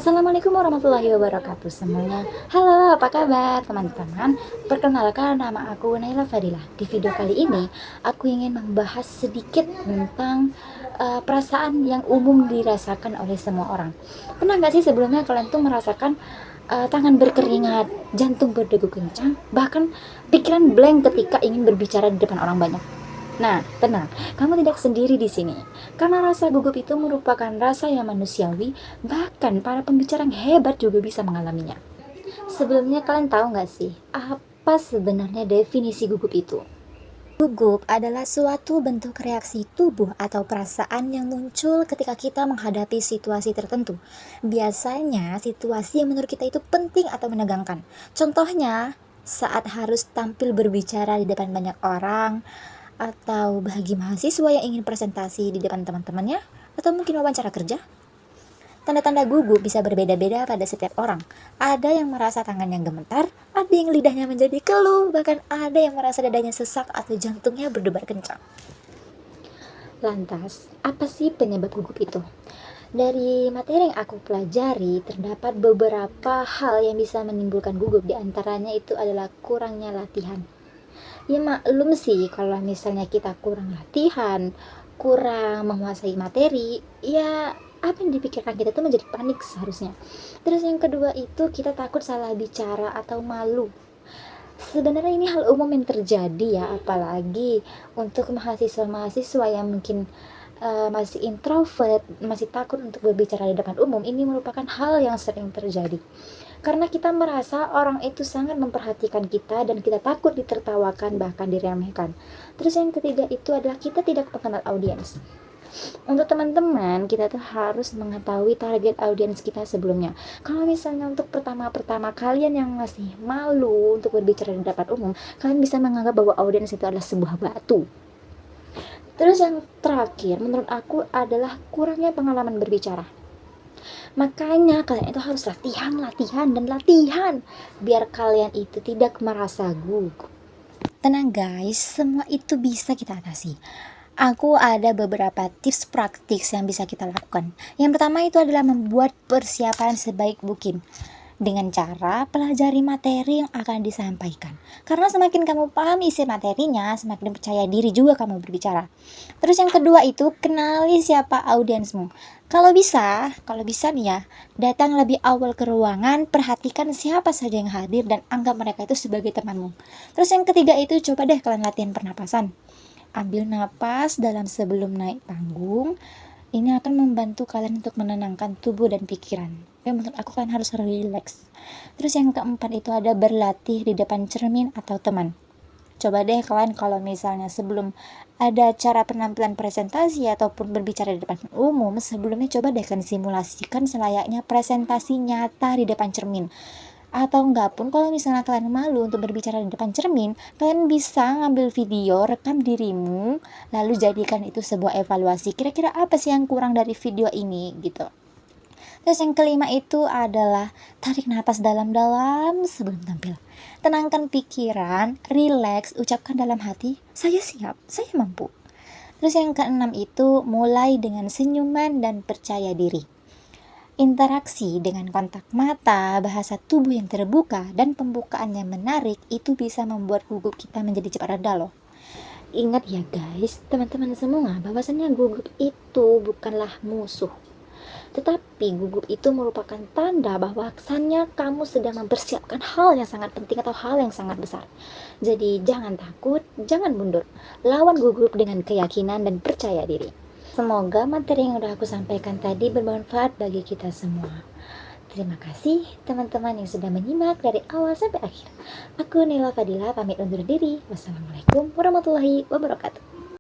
Assalamualaikum warahmatullahi wabarakatuh semuanya. Halo, apa kabar teman-teman? Perkenalkan, nama aku Naila Fadilah. Di video kali ini aku ingin membahas sedikit tentang perasaan yang umum dirasakan oleh semua orang. Pernah nggak sih sebelumnya kalian tuh merasakan tangan berkeringat, jantung berdegup kencang, bahkan pikiran blank ketika ingin berbicara di depan orang banyak? Nah, tenang, kamu tidak sendiri di sini. Karena rasa gugup itu merupakan rasa yang manusiawi, bahkan para pembicara yang hebat juga bisa mengalaminya. Sebelumnya kalian tahu nggak sih, apa sebenarnya definisi gugup itu? Gugup adalah suatu bentuk reaksi tubuh atau perasaan yang muncul ketika kita menghadapi situasi tertentu. Biasanya situasi yang menurut kita itu penting atau menegangkan. Contohnya, saat harus tampil berbicara di depan banyak orang, atau bagi mahasiswa yang ingin presentasi di depan teman-temannya, atau mungkin wawancara kerja. Tanda-tanda gugup bisa berbeda-beda pada setiap orang. Ada yang merasa tangannya gemetar, ada yang lidahnya menjadi keluh, bahkan ada yang merasa dadanya sesak atau jantungnya berdebar kencang. Lantas, apa sih penyebab gugup itu? Dari materi yang aku pelajari, terdapat beberapa hal yang bisa menimbulkan gugup. Di antaranya itu adalah kurangnya latihan. Ya maklum sih kalau misalnya kita kurang latihan, kurang menguasai materi, ya apa yang dipikirkan kita tuh menjadi panik seharusnya. Terus yang kedua itu kita takut salah bicara atau malu. Sebenarnya ini hal umum yang terjadi ya, apalagi untuk mahasiswa-mahasiswa yang mungkin masih introvert, masih takut untuk berbicara di depan umum. Ini merupakan hal yang sering terjadi karena kita merasa orang itu sangat memperhatikan kita dan kita takut ditertawakan bahkan diremehkan. Terus yang ketiga itu adalah kita tidak mengenal audiens. Untuk teman-teman, kita tuh harus mengetahui target audiens kita sebelumnya. Kalau misalnya untuk pertama-pertama kalian yang masih malu untuk berbicara di depan umum, kalian bisa menganggap bahwa audiens itu adalah sebuah batu. Terus yang terakhir menurut aku adalah kurangnya pengalaman berbicara. Makanya kalian itu harus latihan, latihan, dan latihan biar kalian itu tidak merasa gugup. Tenang guys, semua itu bisa kita atasi. Aku ada beberapa tips praktis yang bisa kita lakukan. Yang pertama itu adalah membuat persiapan sebaik mungkin dengan cara pelajari materi yang akan disampaikan. Karena semakin kamu paham isi materinya, semakin percaya diri juga kamu berbicara. Terus yang kedua itu kenali siapa audiensmu. Kalau bisa nih ya, datang lebih awal ke ruangan, perhatikan siapa saja yang hadir dan anggap mereka itu sebagai temanmu. Terus yang ketiga itu coba deh kalian latihan pernapasan. Ambil napas dalam sebelum naik panggung. Ini akan membantu kalian untuk menenangkan tubuh dan pikiran. Tapi menurut aku kalian harus relax. Terus yang keempat itu ada berlatih di depan cermin atau teman. Coba deh kalian kalau misalnya sebelum ada acara penampilan presentasi ataupun berbicara di depan umum, sebelumnya coba deh kalian simulasikan selayaknya presentasi nyata di depan cermin. Atau enggak pun kalau misalnya kalian malu untuk berbicara di depan cermin, kalian bisa ngambil video, rekam dirimu, lalu jadikan itu sebuah evaluasi. Kira-kira apa sih yang kurang dari video ini gitu. Terus yang kelima itu adalah tarik napas dalam-dalam sebelum tampil. Tenangkan pikiran, rileks, ucapkan dalam hati, saya siap, saya mampu. Terus yang keenam itu mulai dengan senyuman dan percaya diri. Interaksi dengan kontak mata, bahasa tubuh yang terbuka, dan pembukaan yang menarik itu bisa membuat gugup kita menjadi cepat reda loh. Ingat ya guys, teman-teman semua, bahwasannya gugup itu bukanlah musuh. Tetapi gugup itu merupakan tanda bahwasannya kamu sedang mempersiapkan hal yang sangat penting atau hal yang sangat besar. Jadi jangan takut, jangan mundur. Lawan gugup dengan keyakinan dan percaya diri. Semoga materi yang udah aku sampaikan tadi bermanfaat bagi kita semua. Terima kasih teman-teman yang sudah menyimak dari awal sampai akhir. Aku Nila Fadila pamit undur diri. Wassalamualaikum warahmatullahi wabarakatuh.